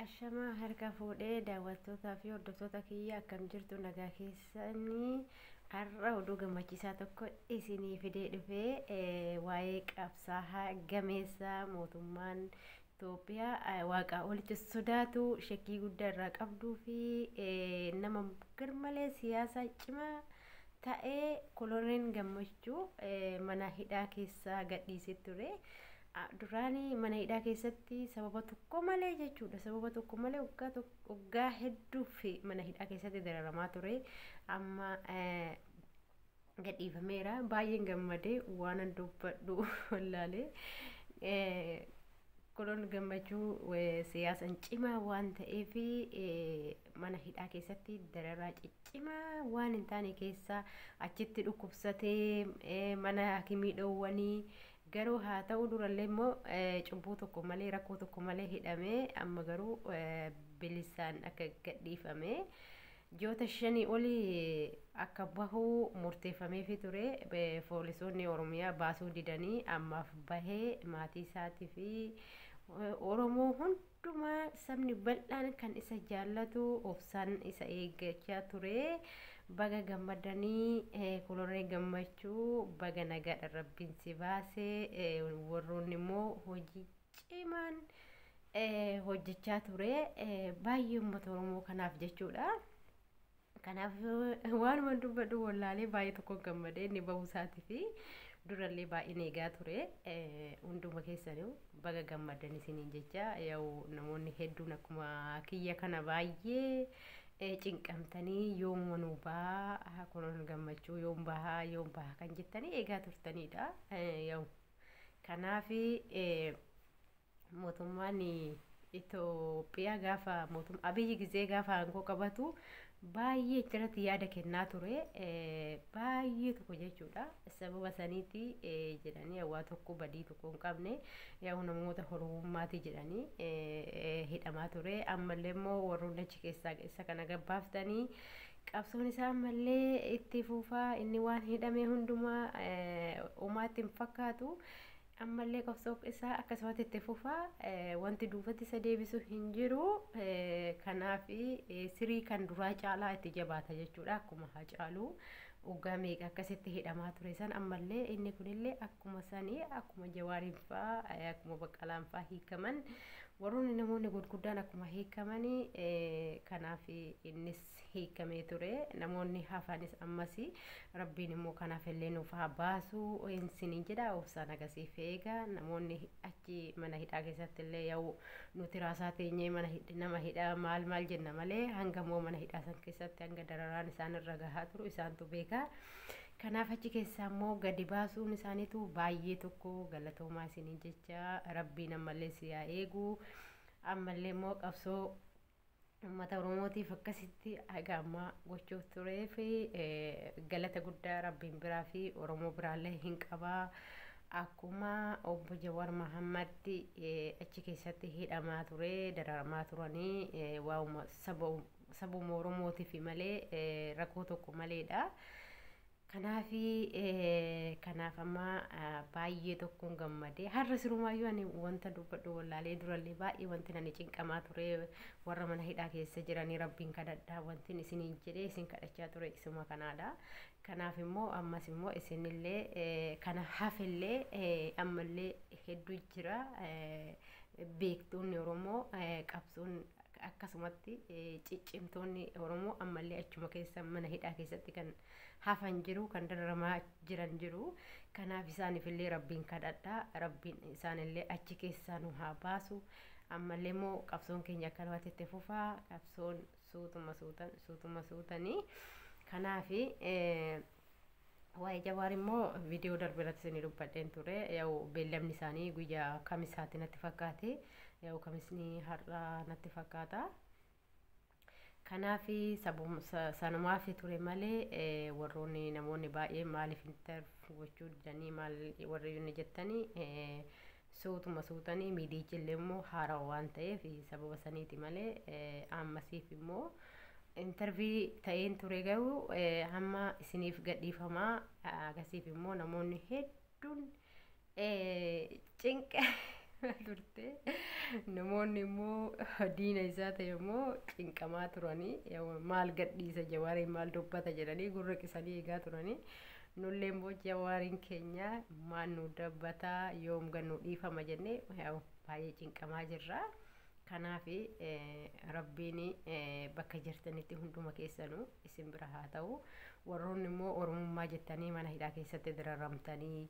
Ashama harka fuudhee daawwattootaa fi hordoftoota kiyya akkam jirtu nagaa keessanii har'a oduu gammachiisaa tokko isinii fidee dhufee waa'ee qabsaa'aa gameessa mootummaan Itoophiyaa waaqaa olitti sodaatu shakkii guddaa irraa qabduu fi nama garmalee siyaasa cimaa ta'ee Koloneel Gammachuu mana hidhaa keessaa gadhiisee ture. Duraanii mana hidhaa keessatti sababa tokko malee jechuudha. Sababa tokko malee waggaa hedduu fi mana hidhaa keessatti dararamaa ture. Amma gadhiifameera. Baay'een gammadee waan an dubbadhu wallaalee. Koloneel Gammachuu siyaasan cimaa waan ta'eef mana hidhaa keessatti dararaa ciccimaa waan hin taane keessa achitti dhukkubsatee mana hakimii dhoowwanii garuu haa ta'u durallee immoo cubbuu tokko malee rakkoo tokko malee hidhamee amma garuu bilisaan akka gadhiifame ji'oota 5 olii akka bahuu murteeffameefii ture. Poolisoonni Oromiyaa baasuu didanii ammaaf bahee maatii isaatii fi Oromoo hundumaa sabni bal'aan kan isa jaallatu obsaan isa eeggachaa ture. Baga gammadanii Koloneel Gammachuu baga nagaadhaan rabbiin si baasee warroonni immoo hojii cimaan hojjechaa ture. Baay'ee uummata Oromoo kanaaf jechuudha. Kanaaf waanuma dubbadhu wallaalee baay'ee tokko gammadee inni bahuu isaatii fi durallee baay'een eegaa ture. Hunduma keessanuu baga gammadan isiniin jecha yoo namoonni hedduun akkuma kiyya kana baay'ee cinqamtanii yooma nuu bahaa Koloneel Gammachuu yoom bahaa kan jettanii eegaa turtanidha. Yoo kanaaf mootummaan Itoophiyaa gaafa Abiyyi gizee gaafa aangoo qabatu baay'ee irratti yaada kennaa ture. Baay'ee tokko jechuudha. Sababa saniiti jedhanii waa tokko badii tokko hin qabne yaa namoota Oromummaati jedhanii hidhamaa ture. Ammallee immoo warroonni achi keessaa isa kana gabbaaftanii qabsoon isaa ammallee itti fufaa inni waan hidhame hundumaa uumaatti hin fakkaatu. Ammallee qabsoo isaa akkasumatti itti fufaa wanti duubatti isa deebisu hin jiru. Kanaaf sirii kan duraa caalaa itti jabaata jechuudha. Akkuma Hacaaluu waggaa meeqa akkasitti hidhamaa ture san ammallee inni kunillee akkuma sanii akkuma Jawaariin fa'aa akkuma Baqqalaan fa'aa hiikaman warroonni namoonni gurguddaan akkuma hiikamanii kanaaf innis hiikamee ture. Namoonni hafanis ammas rabbiin immoo kanaaf illee nuuf haa baasu isiniin jedha. Obsaan agasiif eega namoonni achi mana hidhaa keessatti illee yoo nuti raasaa teenyee nama hidhaa maal jenna malee hanga immoo mana hidhaa san keessatti hanga dararaan isaan irra gahaa turu isaantu beeka. Kanaaf achi keessaa immoo gadi baasuun isaaniitu baay'ee tokko galatoomaa isiniin jecha rabbiin ammallee si haa eegu. Ammallee immoo qabsoo uummata Oromootiif akkasitti haga ammaa gochuuf turee fi galata guddaa rabbiin biraa fi Oromoo biraallee hin qabaa. Akkuma obbo Jawaar Mohammad achi keessatti hidhamaa ture dararamaa turanii waa'uma sabuma Oromootiif malee rakkoo tokko maleedha. Kanaaf amma baay'ee tokkoon gammadee har'a sirumaayyuu ani wanta dubbadhu wallaalee durallee baay'ee wanti nani cinqamaa ture warra mana hidhaa keessa jiranii rabbiin kadhadhaa wanti isiniin jedhee isin kadhachaa ture isuma kanaadha. Kanaaf immoo ammas immoo isinillee kana hafillee ammallee hedduu jira beektoonni Oromoo qabsoon akkasumatti ciccimtoonni Oromoo ammallee achuma keessa mana hidhaa keessatti kan hafan jiru kan dararamaa jiran jiru. Kanaaf isaaniifillee rabbiin kadhadhaa rabbiin isaanillee achi keessaa nu haa baasu. Ammallee immoo qabsoon keenya akkanumatti itti fufaa qabsoon suutuma suutanii. Kanaaf waa'ee Jawaar immoo viidiyoo darbe irratti isin dubbadheen ture. Yoo beellamni isaanii guyyaa kamisaatti natti fakkaate yoo kamisni har'a natti fakkaata. Kanaaf sanumaaf ture malee warroonni namoonni baay'ee maaliif interview gochuu didanii maal warri inni jettanii suutanii miidiyichi illee immoo haarawaa waan ta'eef sababa saniiti malee ammasiif immoo interview ta'een ture garuu hamma isiniif gadhiifamaa agasiif immoo namoonni hedduun cinqa turte namoonni immoo diina isaa ta'e immoo cinqamaa turanii maal gadhiisa Jawaariin maal dubbata jedhanii gurra qisanii eegaa turanii nullee immoo Jawaariin keenya maal nu dubbataa yoom gannu dhiifama jennee baay'ee cinqamaa jirra. Kanaaf rabbiin bakka jirtanitti hunduma keessanuu isin bira haa ta'u. Warroonni immoo oromummaa jettanii mana hidhaa keessatti dararamtanii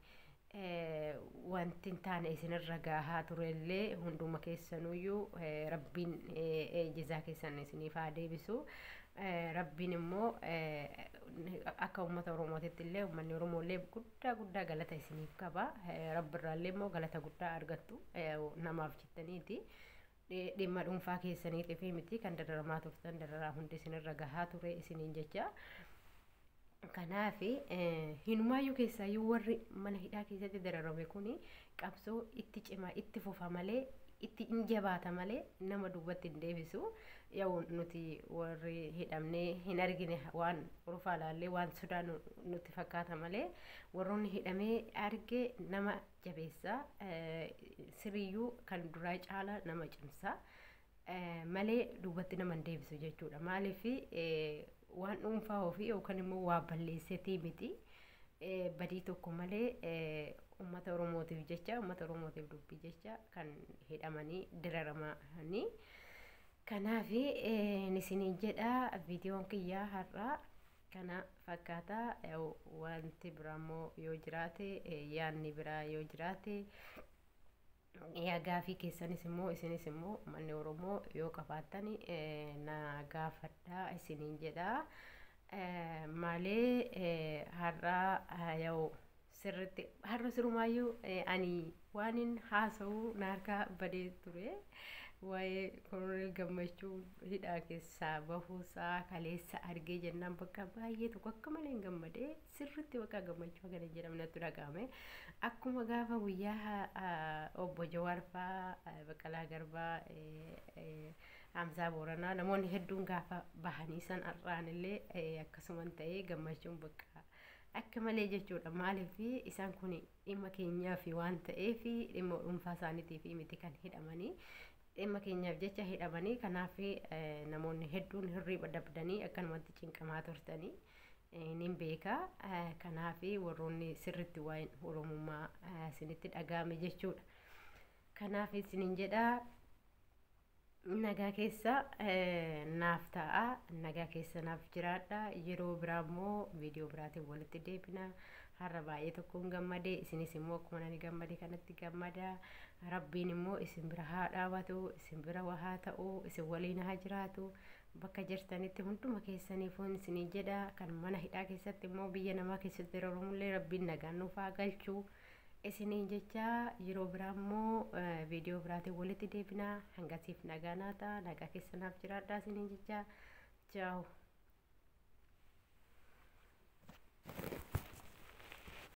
wanti hin taane isinirra gahaa turellee hunduma keessanuyyuu rabbiin jazaa keessan isiniif haa deebisu. Rabbiin immoo akka uummata oromootitti illee uummanni oromollee guddaa galata isiniif qaba. Rabbirraallee immoo galata guddaa argattu namaaf jettaniiti. Dhimma dhuunfaa keessaniitii fi miti kan dararamaa turtan dararaa hundi isinirra gahaa ture isiniin jecha. Kanaaf hinumaayyuu keessaayyuu warri mana hidhaa keessatti dararame kuni qabsoo itti cimaa itti fufa malee itti injabaata malee nama dubbatti hin deebisu. Nuti warri hidhamnee hin argine waan rufaa laallee waan sodaa nutti fakkaata malee warroonni hidhamee arge nama jabeessaa siriyyuu kan duraa caala nama cimsaa malee dubbatti nama hin deebisu jechuudha. Maaliif waan dhuunfaa ofii yookaan immoo waa balleessetii miti badii tokko malee uummata oromootiif jecha uummata oromootiif dubbii jecha kan hidhamanii dararamanii. Kanaaf isiniin jedha viidiyoon kiyyaa har'aa kana fakkaata. Wanti biraa immoo yoo jiraate yaadni biraa yoo jiraate gaafii keessanis immoo isinis immoo manni oromoo yoo qabaattan na gaafadhaa isiniin jedha. Malee har'aa sirriitti har'a sirumaayyuu ani waanin haasa'uu na harkaa badee ture. Waa'ee Koloneel Gammachuu hidhaa keessaa bahuusaa kaleessa argee jennaan bakka baay'ee tokko akka malee hin gammadee sirriitti bakka gammachuu kana jedhamu natti dhagahame. Akkuma gaafa guyyaa obbo Jawaar fa'aa Baqqalaa Garbaa Hamzaa Booranaa namoonni hedduun gaafa bahanii san har'aan illee akkasuman ta'ee gammachuun bakka akka malee jechuudha. Maaliif isaan kun dhimma keenyaaf waan ta'eef dhimma dhuunfaa isaaniitiif miti kan hidhamanii. Dhimma keenyaaf jecha hidhamanii. Kanaaf namoonni hedduun hirriba dhabdanii akkanumatti cinqamaa turtanii nin beeka. Kanaaf warroonni sirriitti waa'een oromummaa isinitti dhagahame jechuudha. Kanaaf isiniin jedha nagaa keessa naaf ta'a, nagaa keessa naaf jiraadha. Yeroo biraa immoo viidiyoo biraatiin walitti deebina. Har'a baay'ee tokkoon gammadee isinis immoo akkuma nani gammade kanatti gammada. Rabbiin immoo isin bira haa dhaabatu, isin bira haa ta'u, isin waliin haa jiraatu. Bakka jirtanitti hunduma keessaniifuun isiniin jedha. Kan mana hidhaa keessatti immoo biyya namaa keessatti dararumullee rabbiin nagaan nuuf haa galchu isiniin jecha. Yeroo biraa immoo viidiyoo biraatiin walitti deebina. Hangasiif nagaa naata, nagaa keessa naaf jiraadha isiniin jecha. Ciao.